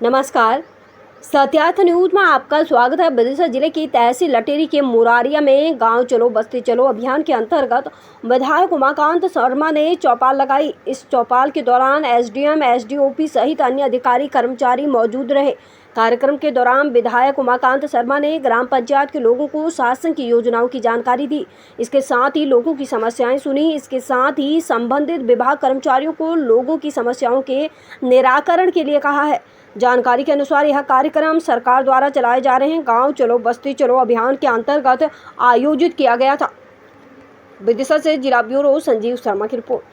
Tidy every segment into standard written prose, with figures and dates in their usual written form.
नमस्कार, सत्यार्थ न्यूज में आपका स्वागत है। विदिशा जिले की तहसील लटेरी के मुरारिया में गांव चलो बस्ती चलो अभियान के अंतर्गत विधायक उमाकांत शर्मा ने चौपाल लगाई। इस चौपाल के दौरान एसडीएम, एसडीओपी सहित अन्य अधिकारी कर्मचारी मौजूद रहे। कार्यक्रम के दौरान विधायक उमाकांत शर्मा ने ग्राम पंचायत के लोगों को शासन की योजनाओं की जानकारी दी। इसके साथ ही लोगों की समस्याएं सुनी। इसके साथ ही संबंधित विभाग कर्मचारियों को लोगों की समस्याओं के निराकरण के लिए कहा है। जानकारी के अनुसार यह कार्यक्रम सरकार द्वारा चलाए जा रहे गांव चलो बस्ती चलो अभियान के अंतर्गत आयोजित किया गया था। विदिशा से जिला ब्यूरो संजीव शर्मा की रिपोर्ट।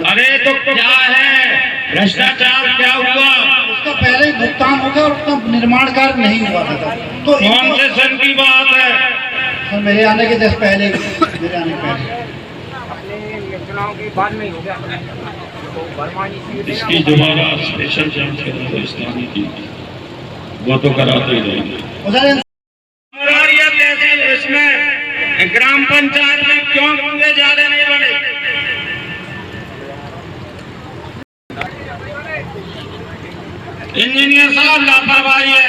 अरे तो क्या है भ्रष्टाचार, क्या हुआ? उसका पहले ही भुगतान हो गया और उसका निर्माण कार्य नहीं हुआ था। तो कौन से सन की बात है? सर मेरे आने के जस्ट पहले, मेरे आने के पहले चुनाव के बाद में हो गया। इसकी दोबारा स्पेशल जांच करा स्थानीय की, वो तो कराते ही रहेंगे। इसमें ग्राम पंचायत में क्यों कुएं ज्यादा नहीं बने? इंजीनियर साहब लापरवाही है।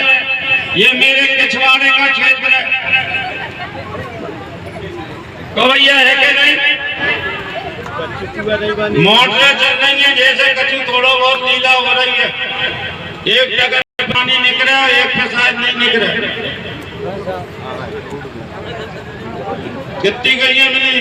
ये मेरे पिछवाड़े का क्षेत्र है, कवैया है कि नहीं? मोटरें चल रही है जैसे कच्ची थोड़ा बहुत नीला हो रही है। एक जगह पानी निकल रहा है, एक पे शायद नहीं निकल रहा। कितनी गई है मिली?